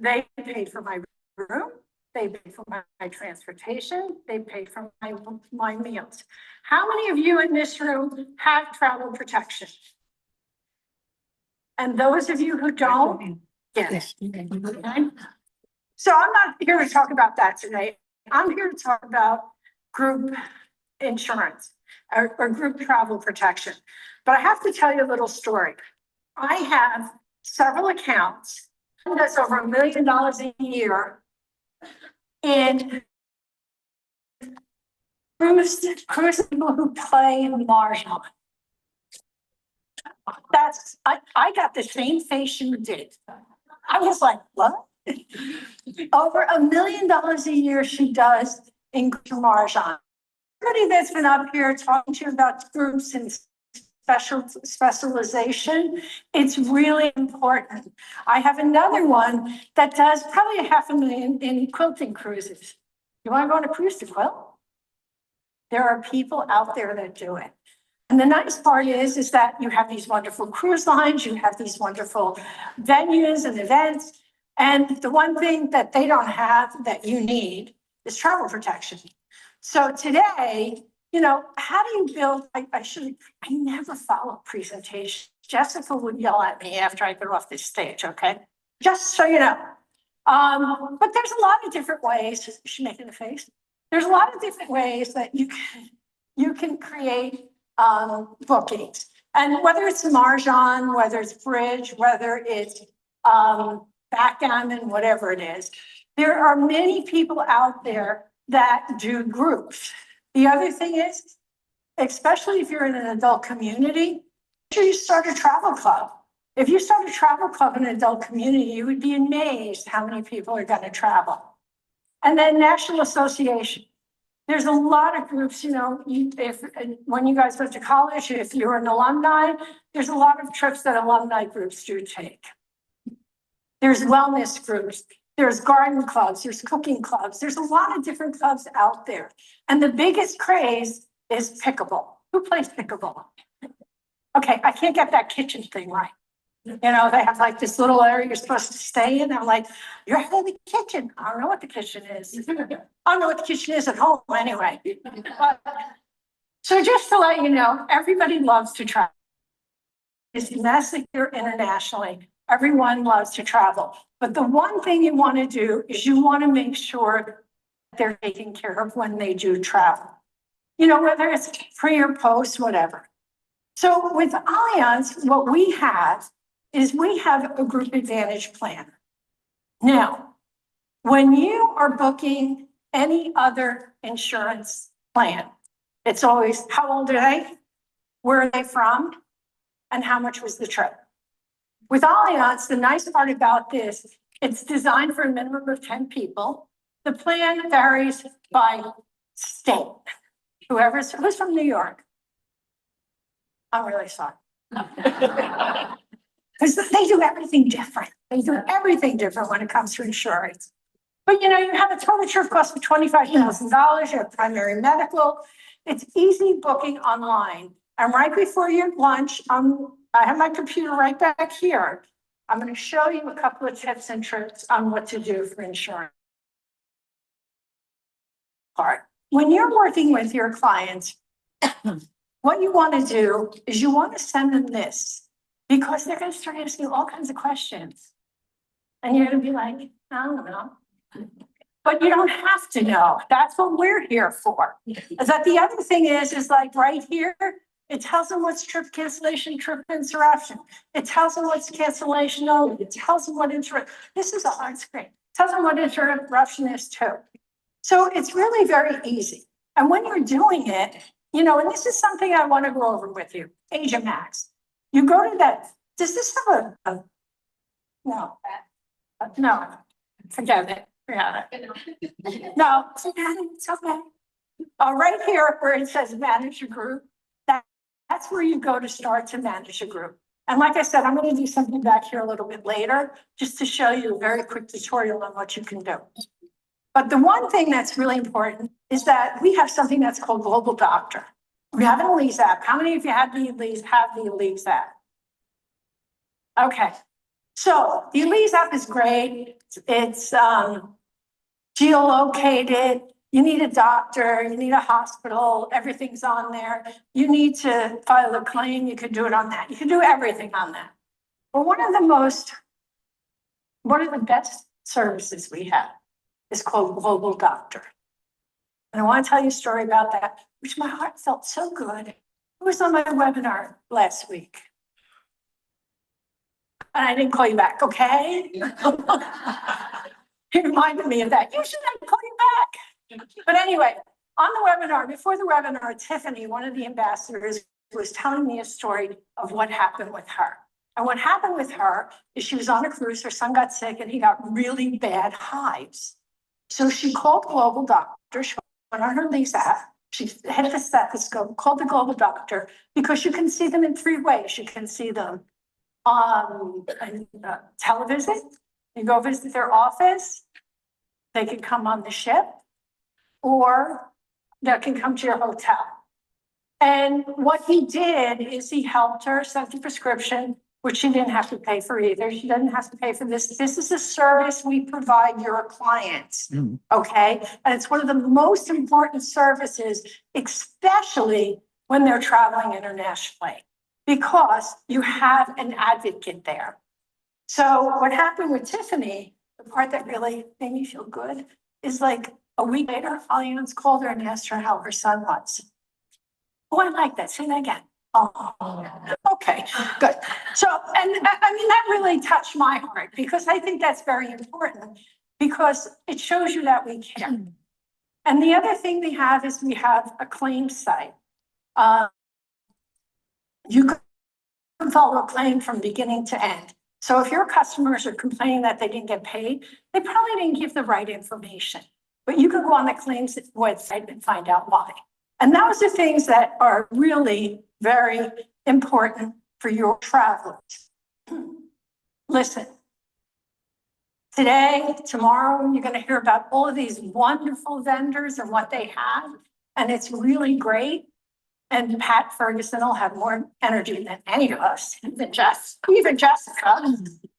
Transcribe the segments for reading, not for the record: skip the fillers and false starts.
They paid for my room, they paid for my transportation, they paid for my meals. How many of you in this room have travel protection? And those of you who don't, yes. Okay. So I'm not here to talk about that today. I'm here to talk about group insurance or group travel protection. But I have to tell you a little story. I have several accounts. One does over $1 million a year in cruise people who play Mahjong. I got the same face you did. I was like, what? Over $1 million a year she does in Mahjong. Everybody that's been up here talking to you about groups and specialization, it's really important. I have another one that does probably $500,000 in quilting cruises. You want to go on a cruise to quilt? There are people out there that do it. And the nice part is that you have these wonderful cruise lines, you have these wonderful venues and events. And the one thing that they don't have that you need is travel protection. So today, you know, how do you build, I never follow presentations. Jessica would yell at me after I get off this stage, okay? Just so you know. But there's a lot of different ways, is she making a face? There's a lot of different ways that you can create bookings. And whether it's Mahjong, whether it's bridge, whether it's backgammon, whatever it is, there are many people out there that do groups. The other thing is, especially if you're in an adult community, make sure you start a travel club. If you start a travel club in an adult community, you would be amazed how many people are going to travel. And then National Association. There's a lot of groups, you know, when you guys went to college, if you're an alumni, there's a lot of trips that alumni groups do take. There's wellness groups, there's garden clubs, there's cooking clubs. There's a lot of different clubs out there. And the biggest craze is pickleball. Who plays pickleball? Okay, I can't get that kitchen thing right. You know, they have like this little area you're supposed to stay in. I'm like, you're in the kitchen. I don't know what the kitchen is. I don't know what the kitchen is at home anyway. So just to let you know, everybody loves to travel. It's domestic or internationally. Everyone loves to travel. But the one thing you want to do is you want to make sure they're taken care of when they do travel. You know, whether it's pre or post, whatever. So with Allianz, what we have is we have a group advantage plan. Now, when you are booking any other insurance plan, it's always how old are they, where are they from, and how much was the trip. With Allianz, the nice part about this, it's designed for a minimum of 10 people. The plan varies by state. Who's from New York? I'm really sorry. Because they do everything different. They do everything different when it comes to insurance. But you know, you have a total trip cost of $25,000, you have primary medical. It's easy booking online. And right before your lunch, I have my computer right back here. I'm going to show you a couple of tips and tricks on what to do for insurance. When you're working with your clients, what you want to do is you want to send them this, because they're going to start asking you all kinds of questions. And you're going to be like, I don't know. But you don't have to know. That's what we're here for. Is that the other thing is like right here, it tells them what's trip cancellation, trip interruption. It tells them what's cancellation only. It tells them what this is a hard screen. It tells them what interruption is too. So it's really very easy. And when you're doing it, you know, and this is something I want to go over with you, Asia Max. You go to that, does this have no, forget it. No, it's okay. Right here where it says manage a group, that's where you go to start to manage a group. And like I said, I'm going to do something back here a little bit later, just to show you a very quick tutorial on what you can do. But the one thing that's really important is that we have something that's called Global Doctor. We have an Elise app. How many of you have the Elise app? Okay. So the Elise app is great. It's geolocated. You need a doctor, you need a hospital, everything's on there. You need to file a claim, you can do it on that. You can do everything on that. But one of the best services we have is called Global Doctor. And I want to tell you a story about that, which my heart felt so good. It was on my webinar last week. And I didn't call you back, okay? He reminded me of that. You should have called you back. But anyway, on the webinar, before the webinar, Tiffany, one of the ambassadors, was telling me a story of what happened with her. And what happened with her is she was on a cruise, her son got sick, and he got really bad hives. So she called Global Doctor, she went on her Elise app, she had the stethoscope, called the Global Doctor, because you can see them in 3 ways. You can see them on television, you go visit their office, they can come on the ship, or they can come to your hotel. And what he did is he helped her set the prescription, which she didn't have to pay for either. She doesn't have to pay for this. This is a service we provide your clients, okay? And it's one of the most important services, especially when they're traveling internationally, because you have an advocate there. So what happened with Tiffany, the part that really made me feel good, is like a week later, Allianz called her and asked her how her son was. Oh, I like that. Say that again. Oh, okay, good. So, and I mean, that really touched my heart because I think that's very important because it shows you that we care. And the other thing we have is we have a claims site. You can follow a claim from beginning to end. So if your customers are complaining that they didn't get paid, they probably didn't give the right information. But you can go on the claims website and find out why. And those are things that are really very important for your travelers. Listen, today, tomorrow, you're going to hear about all of these wonderful vendors and what they have. And it's really great. And Pat Ferguson will have more energy than any of us, even Jessica.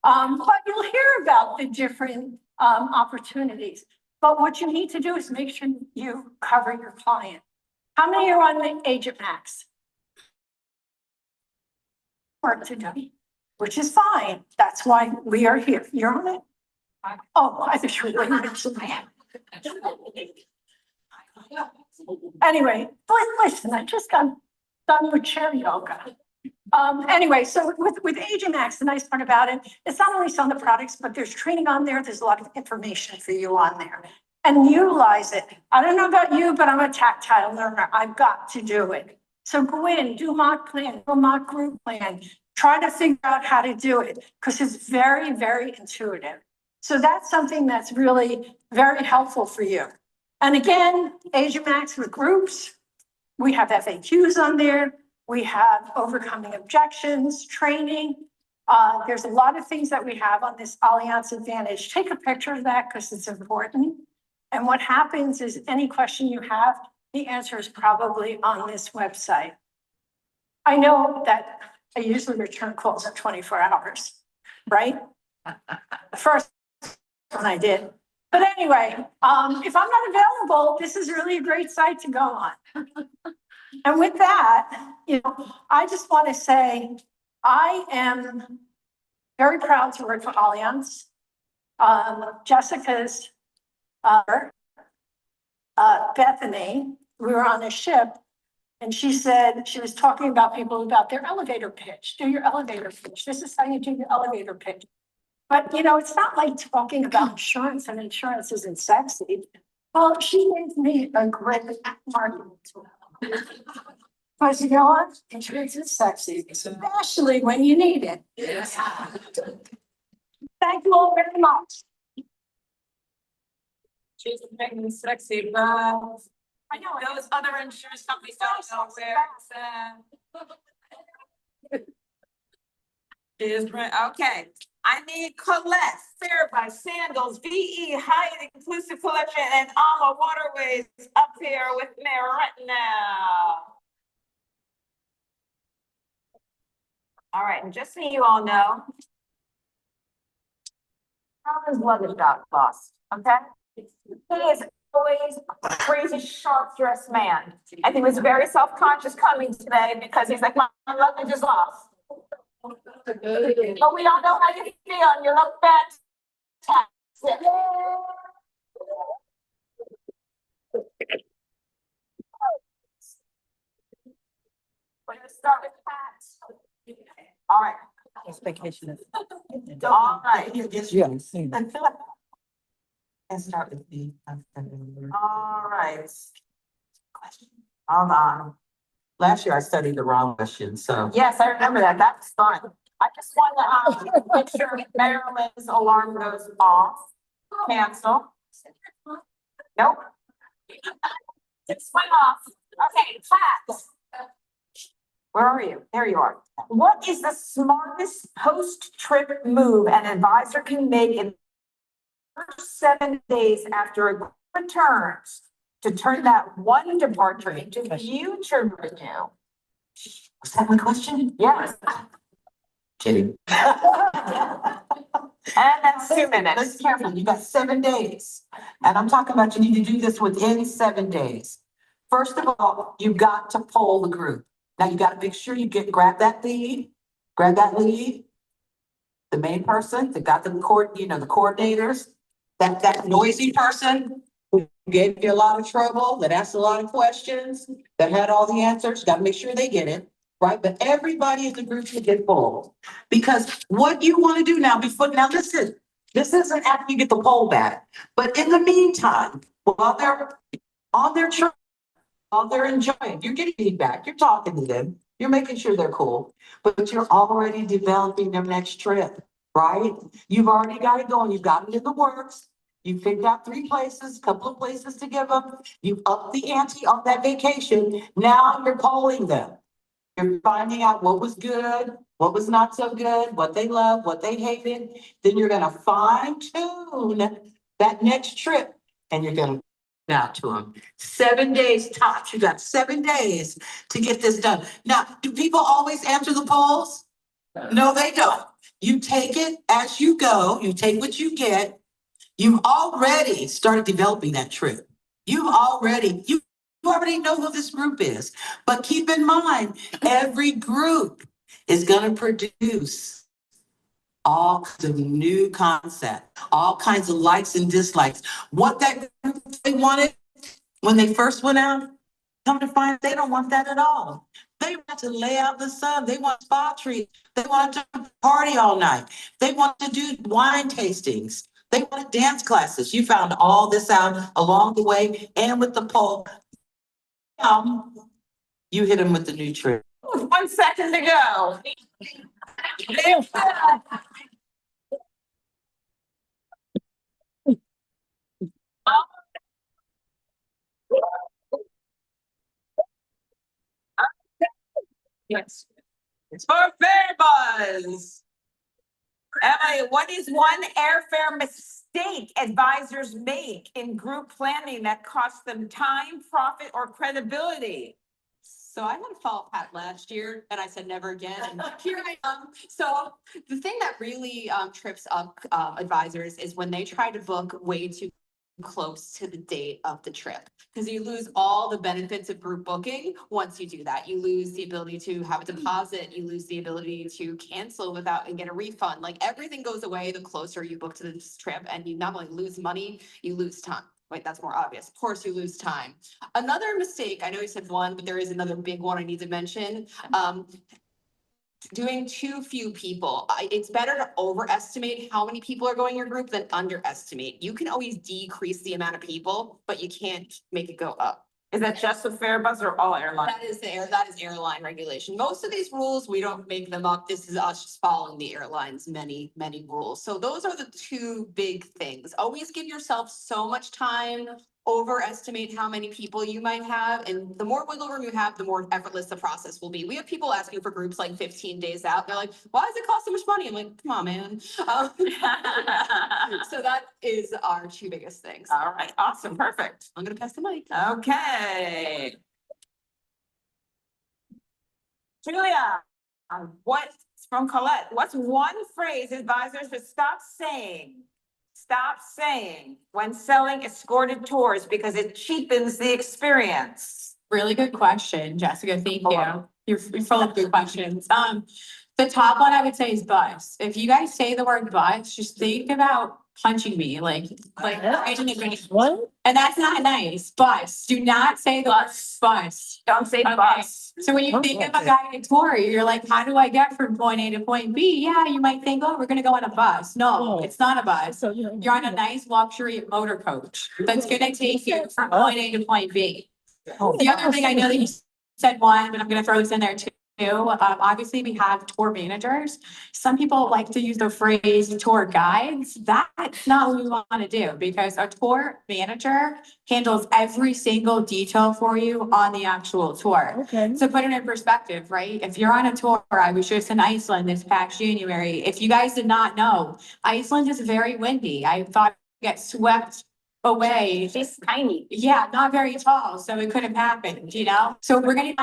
But you'll hear about the different opportunities. But what you need to do is make sure you cover your client. How many are on the Agent Max? Work to do, which is fine. That's why we are here. You're on it? Oh, I think you're waiting. Anyway, listen, I just got done with chair yoga. Anyway, so with Agent Max, the nice part about it, it's not only selling the products, but there's training on there. There's a lot of information for you on there. And utilize it. I don't know about you, but I'm a tactile learner. I've got to do it. So go in, do mock plan, do a mock group plan, try to figure out how to do it because it's very, very intuitive. So that's something that's really very helpful for you. And again, Agent Max with groups, we have FAQs on there. We have overcoming objections, training. There's a lot of things that we have on this Allianz Advantage. Take a picture of that because it's important. And what happens is any question you have, the answer is probably on this website. I know that I usually return calls in 24 hours, right? The first one I did. But anyway, if I'm not available, this is really a great site to go on. And with that, I just want to say, I am very proud to work for Allianz. Jessica's Bethany, we were on a ship and she said, she was talking about people about their elevator pitch. Do your elevator pitch. This is how you do your elevator pitch. But it's not like talking about insurance and insurance isn't sexy. Well, she gave me a great marketing tool. Because what? Insurance is sexy, especially when you need it. Yes. Thank you all very much. She's making it sexy, but I know those other insurance companies don't know where it's at. Okay. I need Colette, Fair by Sandals, VE, Hyatt Inclusive Collection, and Alma Waterways up here with me right now. All right, and just so you all know, His luggage got lost, okay? He is always a crazy sharp dressed man. And he was very self-conscious coming today because he's like, my luggage is lost. But we all know how you feel. You look fantastic. We're gonna start with Pat. All right. Vacation. All right. Yes. And start with me. All right. Hold on. Last year I studied the wrong question, so. Yes, I remember that. That was fun. I just want to make sure Marilyn's alarm goes off. Cancel. Nope. It went off. Okay, Pat. Where are you? There you are. What is the smartest post-trip move an advisor can make in the first 7 days after a group returns to turn that one departure into future revenue? Was that my question? Yes. Kidding. And that's 2 minutes. Listen carefully, you got 7 days. And I'm talking about you need to do this within 7 days. First of all, you got to poll the group. Now you got to make sure you grab that lead, the main person that got the the coordinators, that noisy person who gave you a lot of trouble, that asked a lot of questions, that had all the answers, got to make sure they get it, right? But everybody in the group should get polled. Because what you want to do now this isn't after you get the poll back, but in the meantime, while they're on their trip, while they're enjoying, you're getting feedback, you're talking to them, you're making sure they're cool, but you're already developing their next trip, right? You've already got it going, you've got it in the works. You picked out 3 places, a couple of places to give them. You've upped the ante on that vacation. Now you're polling them. You're finding out what was good, what was not so good, what they loved, what they hated. Then you're gonna fine tune that next trip and you're gonna out to them. 7 days tops. You got 7 days to get this done. Now, do people always answer the polls? No, they don't. You take it as you go. You take what you get. You've already started developing that trip. You already know who this group is. But keep in mind, every group is going to produce all kinds of new concept, all kinds of likes and dislikes. What that group they wanted when they first went out, come to find they don't want that at all. They want to lay out in the sun. They want spa treats. They want to party all night. They want to do wine tastings. They want dance classes. You found all this out along the way and with the poll. You hit them with the new trick. 1 second to go. Yes. It's for Fair Buzz. Emily, what is one airfare mistake advisors make in group planning that costs them time, profit, or credibility? So I had a follow Pat last year and I said never again. And here I am. So the thing that really trips up advisors is when they try to book way too close to the date of the trip. Because you lose all the benefits of group booking once you do that. You lose the ability to have a deposit, you lose the ability to cancel without and get a refund. Like everything goes away the closer you book to this trip, and you not only lose money, you lose time. Wait, that's more obvious. Of course, you lose time. Another mistake, I know you said one, but there is another big one I need to mention. Doing too few people. It's better to overestimate how many people are going in your group than underestimate. You can always decrease the amount of people, but you can't make it go up. Is that just with Fair Buzz or all airlines? That is airline regulation. Most of these rules, we don't make them up. This is us just following the airline's many rules. So those are the 2 big things. Always give yourself so much time, overestimate how many people you might have. And the more wiggle room you have, the more effortless the process will be. We have people asking for groups like 15 days out. They're like, why does it cost so much money? I'm like, come on, man. So that is our 2 biggest things. All right, awesome, perfect. I'm gonna pass the mic. Okay. Julia, what's from Colette? What's one phrase advisors should stop saying stop saying when selling escorted tours because it cheapens the experience. Really good question, Jessica. Thank Hold you. on. You're full of good questions. The top one I would say is bus. If you guys say the word bus, just think about punching me, like. What? And that's not nice. Bus. Do not say the word bus. Don't say Okay. bus. So when you think of a guided tour, you're like, how do I get from point A to point B? Yeah, you might think, oh, we're gonna go on a bus. No, it's not a bus. You're on a nice luxury motor coach that's gonna take you from point A to point B. The other thing, I know that you said one, but I'm gonna throw this in there too. Obviously, we have tour managers. Some people like to use the phrase tour guides. That's not what we want to do, because a tour manager handles every single detail for you on the actual tour. Okay. So put it in perspective, right? If you're on a tour, I was just in Iceland this past January. If you guys did not know, Iceland is very windy. I thought I'd get swept away. She's tiny. Yeah, not very tall, so it could have happened, you know? So we're gonna.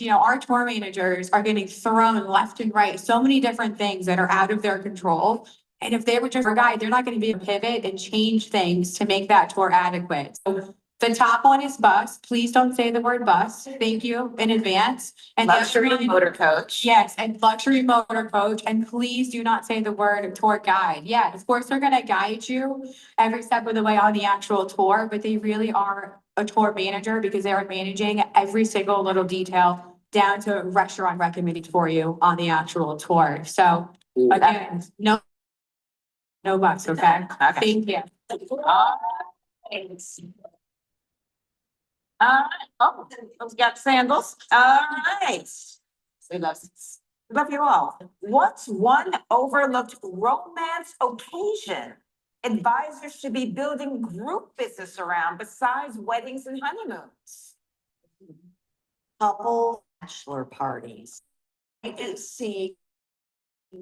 Our tour managers are getting thrown left and right, so many different things that are out of their control. And if they were just a guide, they're not gonna be able to pivot and change things to make that tour adequate. So the top one is bus. Please don't say the word bus. Thank you in advance. And the other Luxury one- motor coach. Yes, and luxury motor coach, and please do not say the word tour guide. Yeah, of course, they're gonna guide you every step of the way on the actual tour, but they really are a tour manager because they are managing every single little detail down to restaurant recommended for you on the actual tour. So again, no bus, okay? Okay. Thank you. Oh, we got sandals. All right. We love you all. What's one overlooked romance occasion advisors should be building group business around besides weddings and honeymoons? Couple bachelor parties. I do see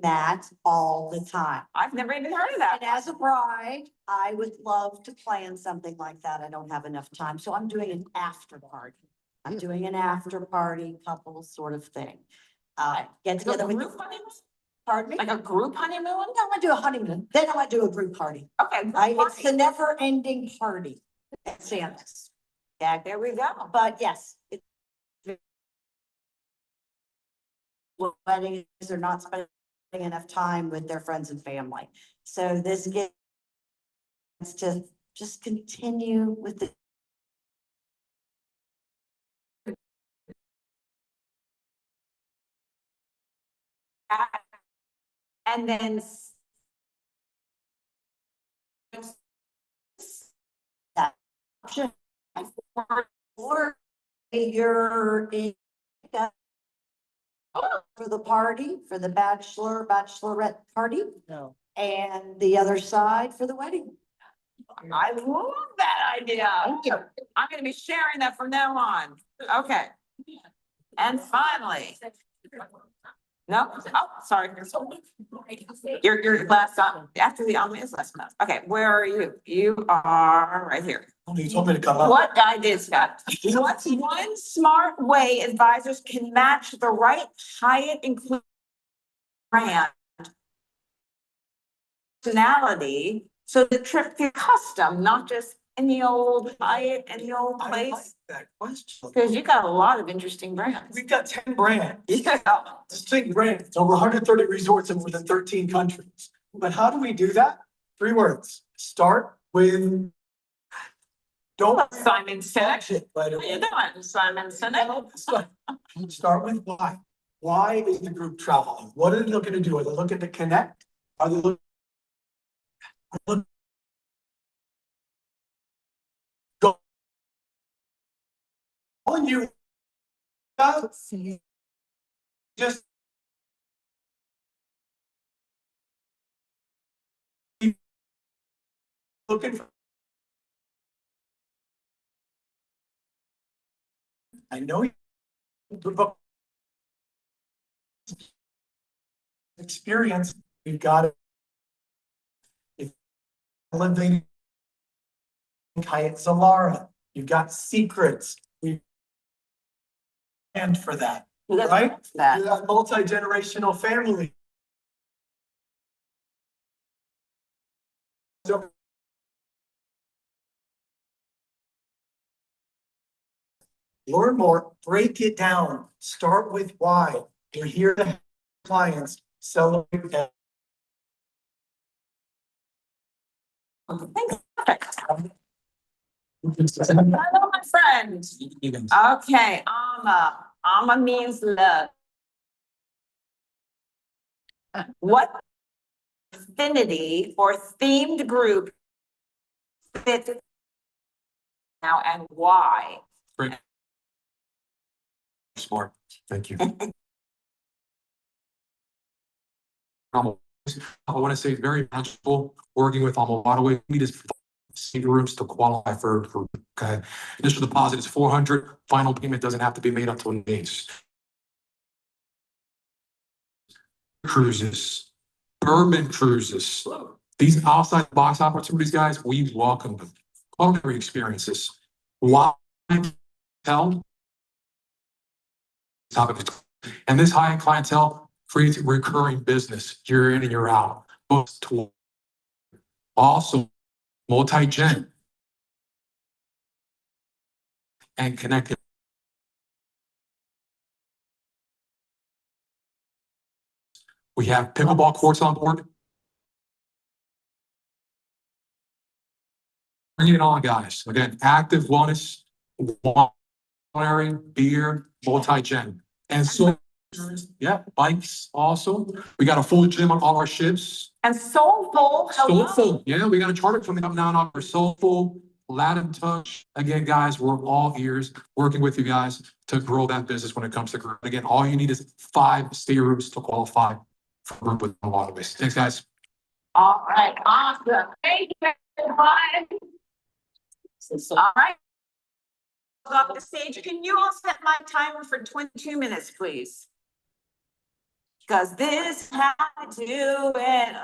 that all the time. I've never even heard of that. And as a bride, I would love to plan something like that. I don't have enough time, so I'm doing an after party. I'm doing an after party couple sort of thing. Get Like a together with, group honeymoon? pardon me? Like a group honeymoon? I'm gonna do a honeymoon, then I'm gonna do a group party. Okay. group It's party. the never ending party at Santa's. Yeah, There we go. but yes. Weddings are not spending enough time with their friends and family. So this gets to just continue with the. And then Option. Or you're in. For the party, for the bachelorette party. No. And the other side for the wedding. I love that idea. I'm gonna be sharing that from now on. Okay. And finally. No, oh, sorry. Your last, after the is last month. Okay, where are you? You are right here. You told me to come up. What I did, Scott. What's one smart way advisors can match the right Hyatt inclusive brand personality so the trip feels custom, not just any old Hyatt, any old I like place? that question. Because you got a lot of interesting brands. We've got 10 brands, Yeah. distinct brands, over 130 resorts in more than 13 countries. But how do we do that? 3 words. Start with. Don't. Simon Sinek. Right How you away. doing, Simon Sinek? Start with why. Why is the group traveling? What are they looking to do? Are they looking to connect? Are they looking? Go. On you. Just. Looking for. I know. But experience, we've got it. If elevating Hyatt Zalara, you've got secrets, we and for that, right? That. You've got multi-generational family. Learn more, break it down, start with why. We're here to help clients celebrate that. Hello, my friend. Okay, Alma means love. What affinity or themed group fits now and why? Smart, thank you. I want to say very manageable, working with Alma Waterway, we just senior rooms to qualify for, okay. Initial deposit is 400, final payment doesn't have to be made until days. Cruises, urban cruises, these outside the box opportunities, guys, we welcome them. Culinary experiences, why tell? Topic. And this high-end clientele creates recurring business year in and year out. Books, tour. Also, multi-gen and connected. We have pickleball courts on board. Bring it on, guys. Again, active wellness, culinary, beer, multi-gen. And so, yeah, bikes also. We got a full gym on all our ships. And Soulful, hello. Soulful, yeah, we got a charter coming up now on our Soulful, Latin Touch. Again, guys, we're all ears, working with you guys to grow that business when it comes to group. Again, all you need is 5 staterooms to qualify for a group with a lot of this. Thanks, guys. All right, awesome. Thank you, everyone. All right. Off the stage, can you all set my timer for 22 minutes, please? Cause this how I do it,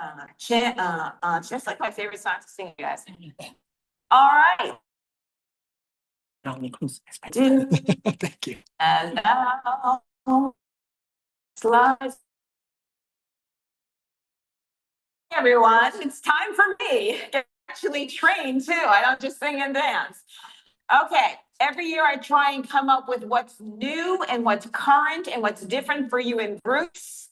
just like my favorite song to sing, you guys. All right. Do Thank you. and now slides. Hey, everyone, it's time for me. Get actually trained too. I don't just sing and dance. Okay, every year I try and come up with what's new and what's current and what's different for you in groups.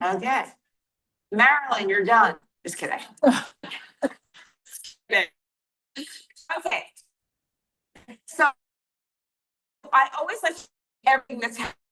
Okay. Marilyn, you're done. Just kidding. Okay. So I always like everything that's happening